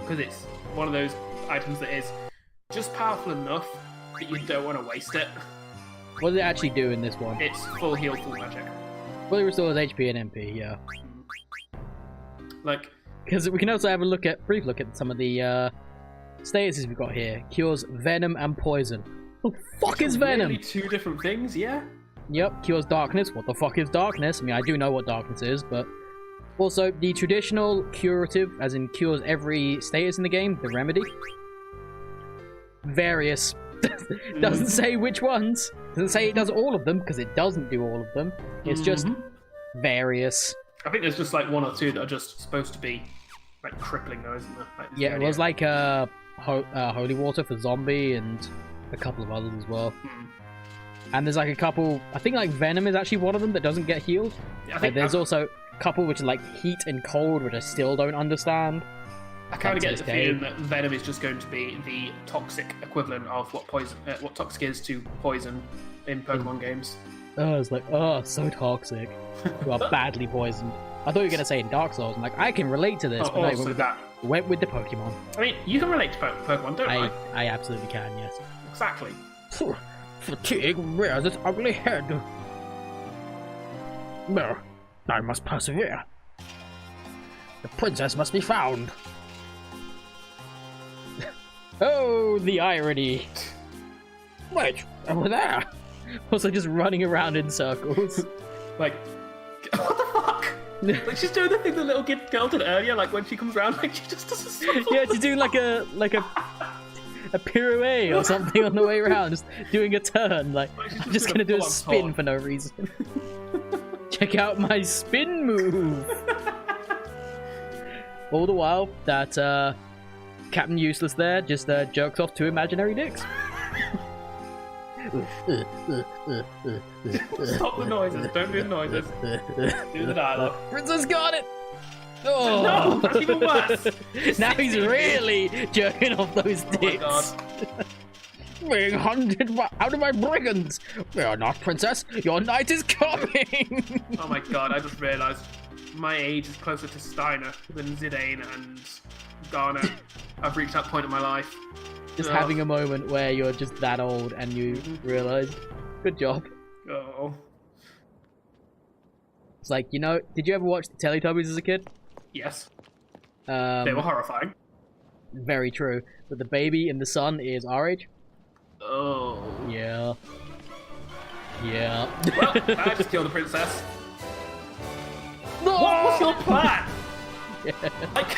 [SPEAKER 2] Because it's one of those items that is just powerful enough that you don't want to waste it.
[SPEAKER 1] What does it actually do in this one?
[SPEAKER 2] It's full heal, full magic.
[SPEAKER 1] Fully restores HP and MP, yeah.
[SPEAKER 2] Like...
[SPEAKER 1] Because we can also have a brief look at some of the statuses we've got here. Cures venom and poison. What the fuck is venom?
[SPEAKER 2] Really two different things, yeah?
[SPEAKER 1] Yep, cures darkness. What the fuck is darkness? I mean, I do know what darkness is, but... Also, the traditional curative, as in cures every status in the game, the remedy. Various. Doesn't say which ones. Doesn't say it does all of them, because it doesn't do all of them. It's just various.
[SPEAKER 2] I think there's just like one or two that are just supposed to be like crippling though, isn't there? Like,
[SPEAKER 1] yeah, it was like holy water for zombie and a couple of others as well. And there's like a couple, I think like venom is actually one of them that doesn't get healed. Yeah, I think there's also a couple which are like heat and cold, which I still don't understand.
[SPEAKER 2] I kind of get the feeling that venom is just going to be the toxic equivalent of what toxic is to poison in Pokemon games.
[SPEAKER 1] Oh, it's like, oh, so toxic. You are badly poisoned. I thought you were going to say in Dark Souls. I'm like, I can relate to this.
[SPEAKER 2] Oh,
[SPEAKER 1] but
[SPEAKER 2] also
[SPEAKER 1] went with the Pokemon.
[SPEAKER 2] I mean, you can relate to Pokemon, don't I?
[SPEAKER 1] I absolutely can, yes.
[SPEAKER 2] Exactly.
[SPEAKER 1] Fatigue rears its ugly head. No, I must persevere. The princess must be found. Oh, the irony. Wait, over there. Also just running around in circles.
[SPEAKER 2] Like, what the fuck? Like, she's doing the thing the little girl did earlier, like when she comes around, like she just does a circle.
[SPEAKER 1] Yeah, she's doing like a pirouette or something on the way around, just doing a turn, like I'm just gonna do a spin for no reason. Check out my spin move. All the while, that Captain Useless there just jerks off 2 imaginary dicks.
[SPEAKER 2] Stop the noises. Don't do the noises. Do the dialogue.
[SPEAKER 1] Princess got it. Oh,
[SPEAKER 2] No, that's even worse.
[SPEAKER 1] now he's really jerking off those dicks.
[SPEAKER 2] Oh my god.
[SPEAKER 1] Being hunted out of my brigands. Fear not, princess. Your night is coming.
[SPEAKER 2] Oh my god, I just realised my age is closer to Steiner than Zidane and Garner. I've reached that point in my life.
[SPEAKER 1] Just
[SPEAKER 2] Ugh.
[SPEAKER 1] having a moment where you're just that old and you realize, good job.
[SPEAKER 2] Oh.
[SPEAKER 1] It's like, you know, did you ever watch the Teletubbies as a kid?
[SPEAKER 2] Yes. They were horrifying.
[SPEAKER 1] Very true. But the baby in the sun is our age?
[SPEAKER 2] Oh.
[SPEAKER 1] Yeah. Yeah.
[SPEAKER 2] Well, I just killed the princess.
[SPEAKER 1] No!
[SPEAKER 2] What was your plan?
[SPEAKER 1] Yeah.
[SPEAKER 2] Like,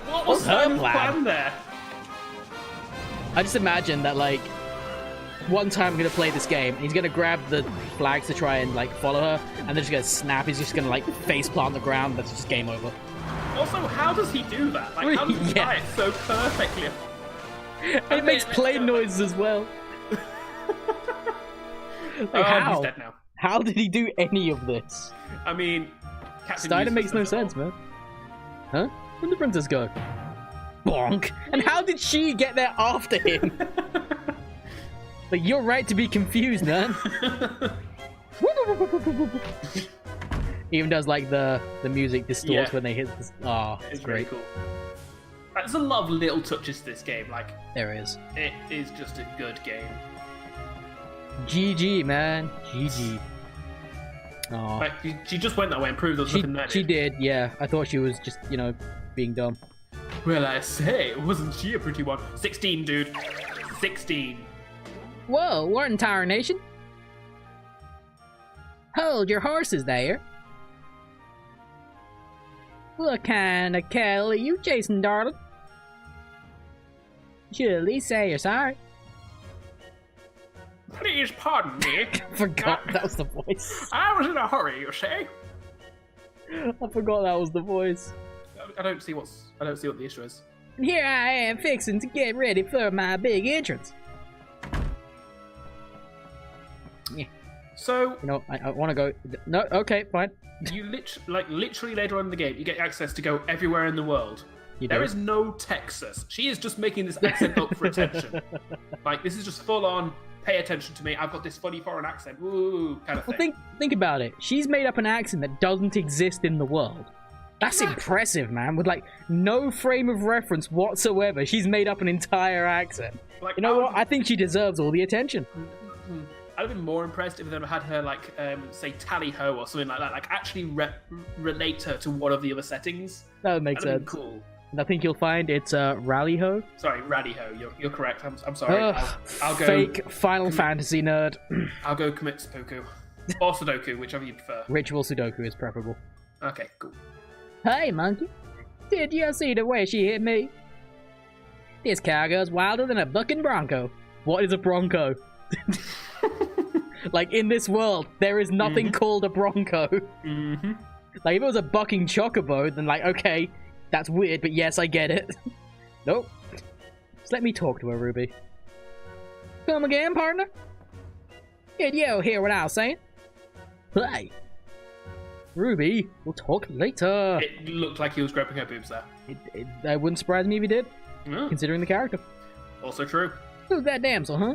[SPEAKER 2] what was
[SPEAKER 1] her
[SPEAKER 2] her
[SPEAKER 1] plan?
[SPEAKER 2] plan there?
[SPEAKER 1] I just imagine that, like, one time I'm gonna play this game, and he's gonna grab the flags to try and, like, follow her, and they're just gonna snap, he's just gonna, like, face plant the ground, that's just game over.
[SPEAKER 2] Also, how does he do that? Like, how does he
[SPEAKER 1] Yeah.
[SPEAKER 2] tie it so perfectly?
[SPEAKER 1] And it makes plane noises as well. Like,
[SPEAKER 2] Oh,
[SPEAKER 1] how?
[SPEAKER 2] he's dead now.
[SPEAKER 1] How did he do any of this?
[SPEAKER 2] I mean, Captain
[SPEAKER 1] Steiner
[SPEAKER 2] Useless
[SPEAKER 1] makes no
[SPEAKER 2] does it all.
[SPEAKER 1] sense, man. Huh? Where'd the princess go? Bonk! And how did she get there after him? Like, you're right to be confused, man. Even does, like, the music distorts
[SPEAKER 2] Yeah.
[SPEAKER 1] when they hit this. Oh, it's
[SPEAKER 2] It's very
[SPEAKER 1] great.
[SPEAKER 2] cool. Like, there's a lot of little touches to this game. Like,
[SPEAKER 1] There is.
[SPEAKER 2] it is just a good game.
[SPEAKER 1] GG, man. GG. Oh.
[SPEAKER 2] Like, she just went that way and proved there was nothing there.
[SPEAKER 1] She did, yeah. I thought she was just, you know, being dumb.
[SPEAKER 2] Well, I say, wasn't she a pretty one? 16, dude. 16.
[SPEAKER 1] Whoa, what in tarnation? Hold your horses there. What kind of cattle are you chasing, darling? You should at least say you're sorry.
[SPEAKER 2] Please pardon me.
[SPEAKER 1] Forgot that was the voice.
[SPEAKER 2] I was in a hurry, you say?
[SPEAKER 1] I forgot that was the voice.
[SPEAKER 2] I don't see what the issue is.
[SPEAKER 1] And here I am fixing to get ready for my big entrance. Yeah.
[SPEAKER 2] So,
[SPEAKER 1] You know, I want to go. No, okay, fine.
[SPEAKER 2] you literally later on in the game, you get access to go everywhere in the world.
[SPEAKER 1] You
[SPEAKER 2] There
[SPEAKER 1] do.
[SPEAKER 2] is no Texas. She is just making this accent up for attention. Like, this is just full on, pay attention to me, I've got this funny foreign accent, woo, kind of thing.
[SPEAKER 1] Well, think about it. She's made up an accent that doesn't exist in the world. That's
[SPEAKER 2] Exactly.
[SPEAKER 1] impressive, man. With like no frame of reference whatsoever, she's made up an entire accent.
[SPEAKER 2] Like,
[SPEAKER 1] You know what? I think she deserves all the attention.
[SPEAKER 2] I'd have been more impressed if they had her, like, say, tally-ho or something like that. Like, actually relate her to one of the other settings.
[SPEAKER 1] That would make
[SPEAKER 2] That'd have
[SPEAKER 1] sense.
[SPEAKER 2] been cool.
[SPEAKER 1] And I think you'll find it's Rally Ho.
[SPEAKER 2] Sorry, Raddy-ho. You're correct. I'm sorry.
[SPEAKER 1] Ugh,
[SPEAKER 2] I'll go.
[SPEAKER 1] fake Final Fantasy nerd.
[SPEAKER 2] I'll go commit seppuku or Sudoku, whichever you prefer.
[SPEAKER 1] Ritual Sudoku is preferable.
[SPEAKER 2] Okay, cool.
[SPEAKER 1] Hey, monkey. Did you see the way she hit me? This cowgirl's wilder than a bucking bronco. What is a bronco? Like, in this world, there is nothing called a bronco.
[SPEAKER 2] Mm-hmm.
[SPEAKER 1] Like, if it was a bucking chocobo, then, like, okay, that's weird, but yes, I get it. Nope. Just let me talk to her, Ruby. Come again, partner? Did you hear what I was saying? Hey. Ruby, we'll talk later.
[SPEAKER 2] It looked like he was groping her boobs there.
[SPEAKER 1] That wouldn't surprise me if he did,
[SPEAKER 2] Oh,
[SPEAKER 1] considering the character.
[SPEAKER 2] also true.
[SPEAKER 1] Who's that damsel, huh?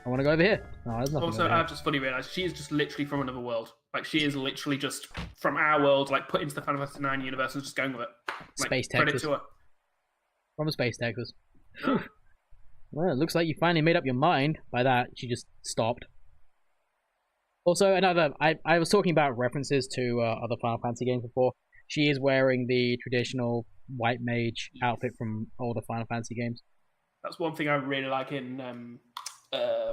[SPEAKER 1] I want to go over here. No, there's nothing
[SPEAKER 2] Also,
[SPEAKER 1] over here.
[SPEAKER 2] I've just fully realised she is just literally from another world. Like, she is literally just from our world, like, put into the Final Fantasy IX universe and just going with it. Like,
[SPEAKER 1] Space
[SPEAKER 2] credit
[SPEAKER 1] Texas.
[SPEAKER 2] to her.
[SPEAKER 1] From Space Texas.
[SPEAKER 2] Oh.
[SPEAKER 1] Well, it looks like you finally made up your mind. By that, she just stopped. Also, I was talking about references to other Final Fantasy games before. She is wearing the traditional white mage outfit from older Final Fantasy games.
[SPEAKER 2] That's one thing I really like in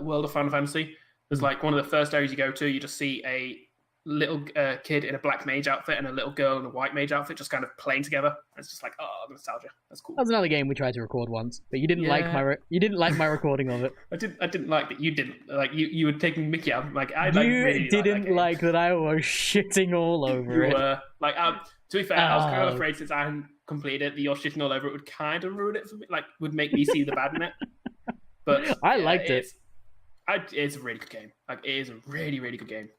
[SPEAKER 2] World of Final Fantasy. There's like one of the first areas you go to, you just see a little kid in a black mage outfit and a little girl in a white mage outfit just kind of playing together. It's just like, oh, nostalgia. That's cool.
[SPEAKER 1] That was another game we tried to record once, but you didn't like my recording of it.
[SPEAKER 2] I didn't like that you didn't like you were taking Mickey out. Like I
[SPEAKER 1] You
[SPEAKER 2] really
[SPEAKER 1] didn't like that I was shitting all over it.
[SPEAKER 2] You were like to be fair, I was kind of afraid since I hadn't completed it, the you're shitting all over it would kind of ruin it for me. Like would make me see the bad in it. But
[SPEAKER 1] I liked it.
[SPEAKER 2] It's a really good game. Like it is a really, really good game.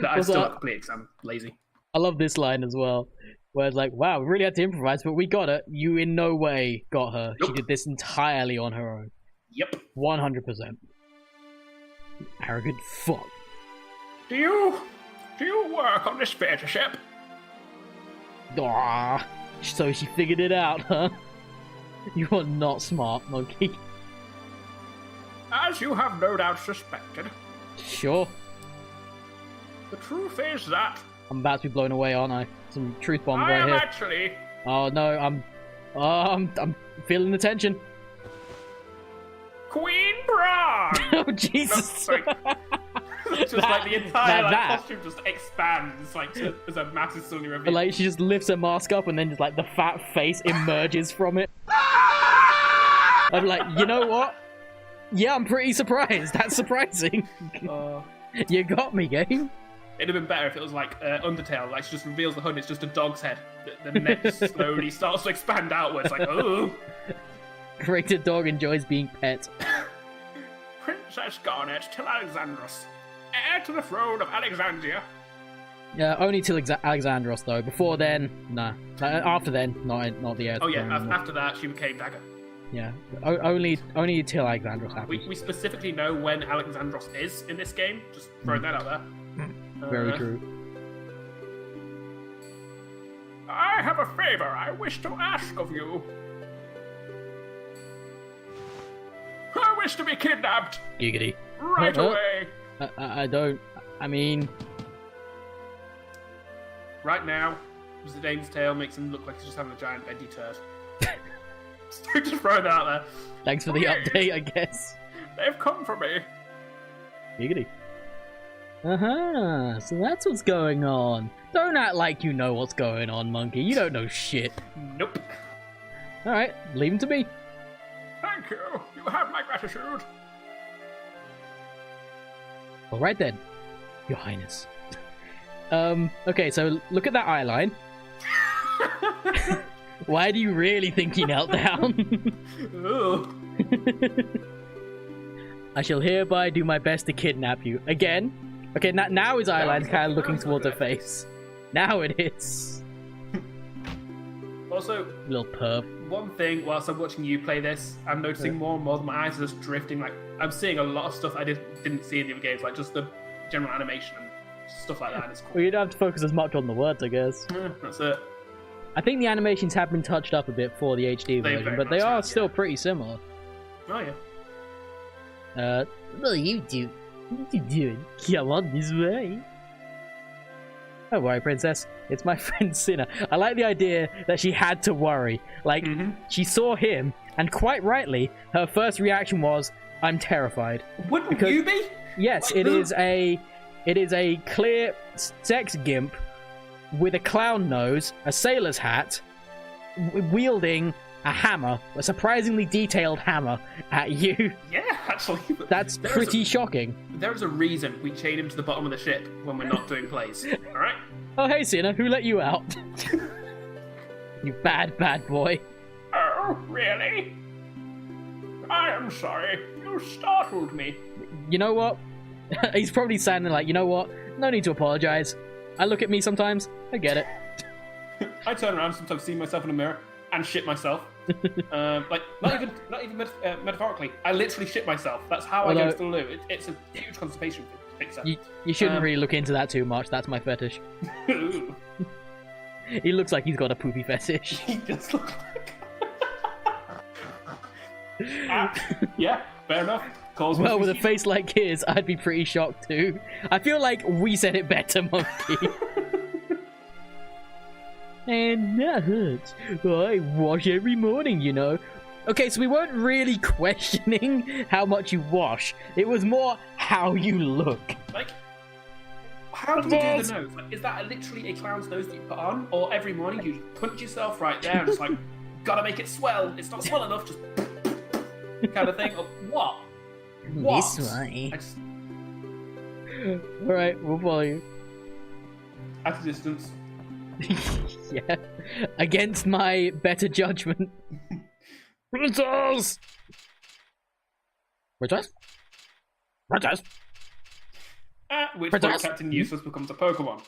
[SPEAKER 2] That I still not complete because I'm lazy.
[SPEAKER 1] I love this line as well, where it's like, wow, we really had to improvise, but we got it. You in no way got her. Nope. She did this entirely on her own.
[SPEAKER 2] Yep.
[SPEAKER 1] 100%. Arrogant fuck.
[SPEAKER 2] Do you work on this theater ship?
[SPEAKER 1] Ah, so she figured it out, huh? You are not smart, monkey.
[SPEAKER 2] As you have no doubt suspected.
[SPEAKER 1] Sure.
[SPEAKER 2] The truth is that
[SPEAKER 1] I'm about to be blown away, aren't I? Some truth bombs right here.
[SPEAKER 2] Actually.
[SPEAKER 1] Oh no, I'm feeling the tension.
[SPEAKER 2] Queen Bra.
[SPEAKER 1] Oh Jesus!
[SPEAKER 2] No, just like the entire costume just expands like as a massive suddenly reveal.
[SPEAKER 1] But, like she just lifts her mask up and then just like the fat face emerges from it. I'm like, you know what? Yeah, I'm pretty surprised. That's surprising. You got me, game.
[SPEAKER 2] It'd have been better if it was like Undertale, like she just reveals the hood, it's just a dog's head. The neck slowly starts to expand outwards, like, oh.
[SPEAKER 1] Created dog enjoys being pet.
[SPEAKER 2] Princess Garnet till Alexandros, heir to the throne of Alexandria.
[SPEAKER 1] Yeah, only till Alexandros though. Before then, nah. After then, not the heir.
[SPEAKER 2] Oh yeah, after that she became Dagger.
[SPEAKER 1] Yeah, only till Alexandros happens.
[SPEAKER 2] We specifically know when Alexandros is in this game. Just throwing that out there.
[SPEAKER 1] Very true.
[SPEAKER 2] I have a favor I wish to ask of you. I wish to be kidnapped.
[SPEAKER 1] Giggity.
[SPEAKER 2] Right away.
[SPEAKER 1] I don't. I mean,
[SPEAKER 2] right now, Zidane's tail makes him look like he's just having a giant bendy turd. Just throwing that out there.
[SPEAKER 1] Thanks for the update, I guess.
[SPEAKER 2] They've come for me.
[SPEAKER 1] Giggity. So that's what's going on. Don't act like you know what's going on, monkey. You don't know shit.
[SPEAKER 2] Nope.
[SPEAKER 1] Alright, leave him to me.
[SPEAKER 2] Thank you. You have my gratitude.
[SPEAKER 1] Alright then, Your Highness. Okay, so look at that eye line. Why do you really think he knelt down? I shall hereby do my best to kidnap you. Again. Okay, now his eyeline's kind of looking towards her face. Now it is.
[SPEAKER 2] Also,
[SPEAKER 1] little perv.
[SPEAKER 2] One thing, whilst I'm watching you play this, I'm noticing more and more that my eyes are just drifting. Like, I'm seeing a lot of stuff I didn't see in the other games, like just the general animation and stuff like that. And it's cool.
[SPEAKER 1] Well, you don't have to focus as much on the words, I guess.
[SPEAKER 2] That's it.
[SPEAKER 1] I think the animations have been touched up a bit for the HD version, but they are still pretty similar.
[SPEAKER 2] Oh, yeah.
[SPEAKER 1] What are you doing? What are you doing? Come on this way. Don't worry, princess. It's my friend CInna. I like the idea that she had to worry. Like, she saw him, and quite rightly, her first reaction was, I'm terrified.
[SPEAKER 2] Wouldn't you be?
[SPEAKER 1] Yes, like, it is a clear sex gimp with a clown nose, a sailor's hat, wielding a hammer, a surprisingly detailed hammer at you.
[SPEAKER 2] Yeah, actually.
[SPEAKER 1] That's pretty shocking.
[SPEAKER 2] There's a reason we chain him to the bottom of the ship when we're not doing plays. Alright?
[SPEAKER 1] Oh, hey, CInna, who let you out? You bad boy.
[SPEAKER 2] Oh, really? I am sorry. You startled me.
[SPEAKER 1] You know what? He's probably sounding like, you know what? No need to apologize. I look at me sometimes. I get it.
[SPEAKER 2] I turn around sometimes, see myself in a mirror, and shit myself. Like not even metaphorically. I literally shit myself. That's how I go to the loo. It's a huge constipation fixer.
[SPEAKER 1] You shouldn't really look into that too much. That's my fetish. He looks like he's got a poopy fetish.
[SPEAKER 2] He does look like. Yeah, fair enough.
[SPEAKER 1] Well, with a face like his, I'd be pretty shocked too. I feel like we said it better, monkey. And that hurts. I wash every morning, you know. Okay, so we weren't really questioning how much you wash. It was more how you look.
[SPEAKER 2] Like, How do you do the nose? Like, is that literally a clown's nose that you put on? Or every morning you just punch yourself right there and it's like, gotta make it swell. It's not swell enough, just kind of thing. Or what? What?
[SPEAKER 1] This way.
[SPEAKER 2] Just...
[SPEAKER 1] Alright, we'll follow you.
[SPEAKER 2] At a distance.
[SPEAKER 1] Yeah. Against my better judgment. Princess! Princess? Princess?
[SPEAKER 2] At which point Captain Useless becomes a Pokemon.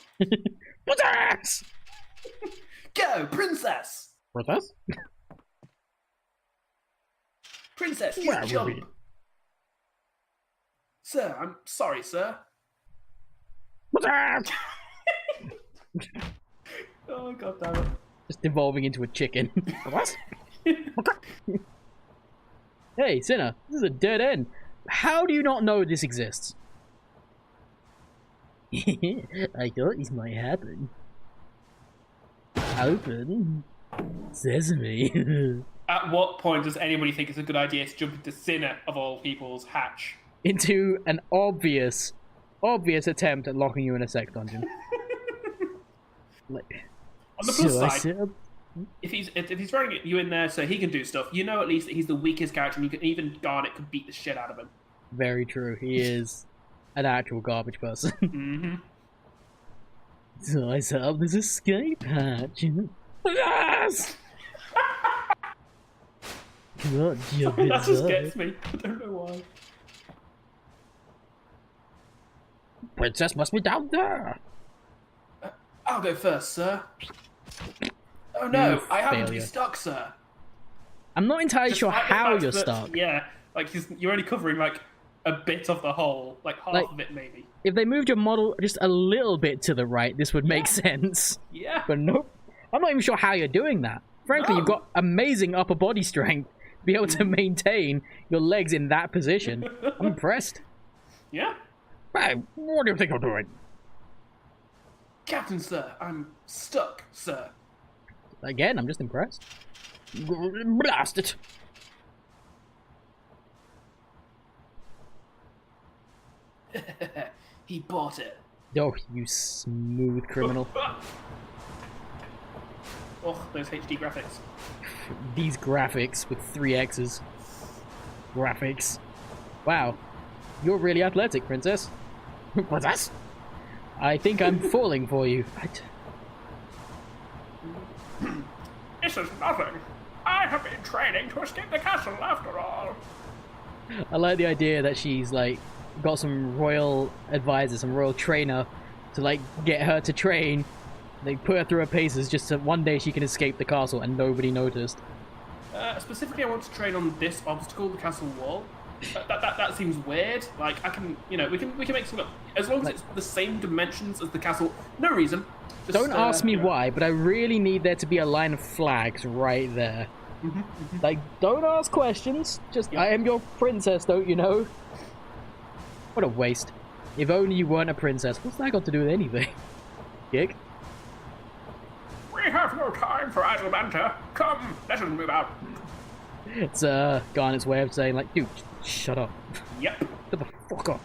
[SPEAKER 1] Princess!
[SPEAKER 2] Go, Princess!
[SPEAKER 1] Princess?
[SPEAKER 2] Princess, you
[SPEAKER 1] Where are
[SPEAKER 2] jump!
[SPEAKER 1] we?
[SPEAKER 2] Sir, I'm sorry, sir.
[SPEAKER 1] Princess!
[SPEAKER 2] Oh, god damn it.
[SPEAKER 1] Just evolving into a chicken. What? Hey, CInna, this is a dead end. How do you not know this exists? I thought this might happen. Open. Sesame.
[SPEAKER 2] At what point does anybody think it's a good idea to jump into CInna, of all people's, hatch?
[SPEAKER 1] Into an obvious attempt at locking you in a sex dungeon. Like,
[SPEAKER 2] On the plus
[SPEAKER 1] so I
[SPEAKER 2] side,
[SPEAKER 1] said,
[SPEAKER 2] if he's running you in there so he can do stuff, you know at least that he's the weakest character and you can even Garnet could beat the shit out of him.
[SPEAKER 1] very true. He is an actual garbage person.
[SPEAKER 2] Mm-hmm.
[SPEAKER 1] So I set up this escape hatch. Yes! Come on, jump
[SPEAKER 2] That just
[SPEAKER 1] inside.
[SPEAKER 2] gets me. I don't know why.
[SPEAKER 1] Princess must be down there.
[SPEAKER 2] I'll go first, sir. Oh no,
[SPEAKER 1] You
[SPEAKER 2] I happen to be
[SPEAKER 1] failure.
[SPEAKER 2] stuck, sir.
[SPEAKER 1] I'm not entirely sure
[SPEAKER 2] Despite the
[SPEAKER 1] how
[SPEAKER 2] fact
[SPEAKER 1] you're
[SPEAKER 2] that-
[SPEAKER 1] stuck.
[SPEAKER 2] Yeah, like you're only covering like a bit of the hole, like half
[SPEAKER 1] Like-
[SPEAKER 2] of it maybe.
[SPEAKER 1] If they moved your model just a little bit to the right, this would make sense.
[SPEAKER 2] Yeah.
[SPEAKER 1] But nope. I'm not even sure how you're doing that. Frankly,
[SPEAKER 2] No.
[SPEAKER 1] you've got amazing upper body strength to be able to maintain your legs in that position. I'm impressed.
[SPEAKER 2] Yeah.
[SPEAKER 1] Hey, what do you think you're doing?
[SPEAKER 2] Captain, sir, I'm stuck, sir.
[SPEAKER 1] Again, I'm just impressed. Blast it.
[SPEAKER 2] He bought it.
[SPEAKER 1] Oh, you smooth criminal.
[SPEAKER 2] Oh, those HD graphics.
[SPEAKER 1] These graphics with 3 X's. Graphics. Wow. You're really athletic, Princess. Princess? I think I'm falling for you.
[SPEAKER 2] This is nothing. I have been training to escape the castle after all.
[SPEAKER 1] I like the idea that she's like got some royal advisor, some royal trainer to like get her to train. They put her through her paces just so one day she can escape the castle and nobody noticed.
[SPEAKER 2] Specifically, I want to train on this obstacle, the castle wall. That seems weird. Like I can, we can make something up as long as it's the same dimensions as the castle. No reason. Just,
[SPEAKER 1] Don't ask me why, but I really need there to be a line of flags right there. Like, don't ask questions. Just, I am your princess, don't you know? What a waste. If only you weren't a princess. What's that got to do with anything? Gig?
[SPEAKER 2] We have no time for idle banter. Come, let us move out.
[SPEAKER 1] It's Garnet's way of saying, like, dude, shut up.
[SPEAKER 2] Yep.
[SPEAKER 1] Shut the fuck up.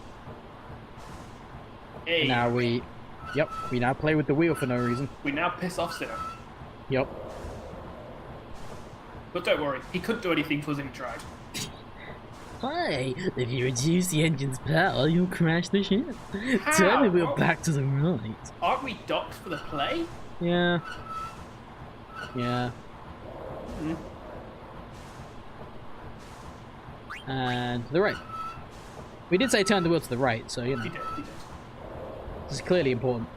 [SPEAKER 2] Hey.
[SPEAKER 1] Now we now play with the wheel for no reason.
[SPEAKER 2] We now piss off CInna.
[SPEAKER 1] Yep.
[SPEAKER 2] But don't worry, he couldn't do anything to us if he tried.
[SPEAKER 1] Hi, if you reduce the engine's power, you'll crash the ship. Turn the wheel back to the right.
[SPEAKER 2] Aren't we docked for the play?
[SPEAKER 1] Yeah. Yeah. And to the right. We did say turn the wheel to the right, so you know.
[SPEAKER 2] He did.
[SPEAKER 1] This is clearly important.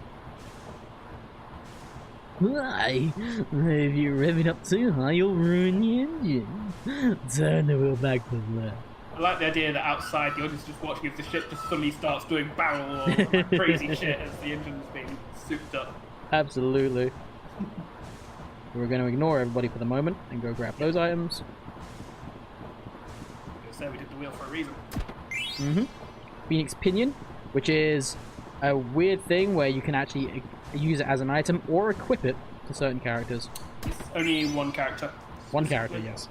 [SPEAKER 1] Why? If you rev it up too high, you'll ruin the engine. Turn the wheel back to the left.
[SPEAKER 2] I like the idea that outside the audience is just watching if the ship just suddenly starts doing barrel rolls and like crazy shit as the engine's being souped up.
[SPEAKER 1] Absolutely. We're going to ignore everybody for the moment and go grab those items.
[SPEAKER 2] So we did the wheel for a reason.
[SPEAKER 1] Phoenix Pinion, which is a weird thing where you can actually use it as an item or equip it to certain characters.
[SPEAKER 2] It's only one character.
[SPEAKER 1] One character, yes.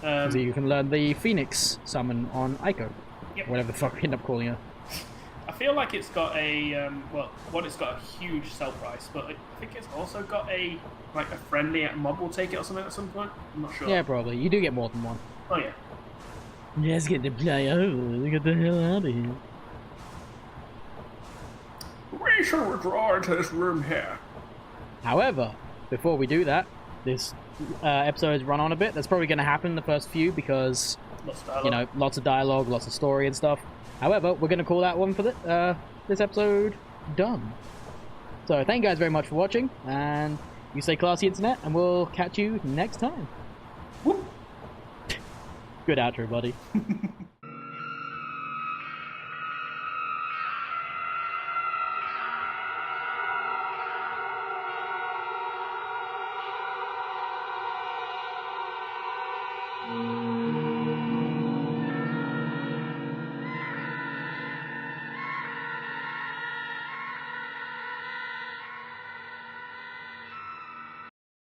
[SPEAKER 1] So you can learn the Phoenix summon on Aiko.
[SPEAKER 2] Yep.
[SPEAKER 1] Whatever the fuck we end up calling her.
[SPEAKER 2] feel like it's got a it's got a huge sell price, but I think it's also got a friendly mob will take it or something at some point. I'm not sure.
[SPEAKER 1] Yeah, probably. You do get more than one.
[SPEAKER 2] Oh yeah.
[SPEAKER 1] Let's get the play over. Get the hell out of here.
[SPEAKER 2] We shall withdraw into this room here.
[SPEAKER 1] However, before we do that, this episode's run on a bit. That's probably going to happen in the first few because, lots of dialogue, lots of story and stuff. However, we're going to call that one for this episode done. So thank you guys very much for watching, and you stay classy, internet, and we'll catch you next time.
[SPEAKER 2] Whoop.
[SPEAKER 1] Good outro, buddy.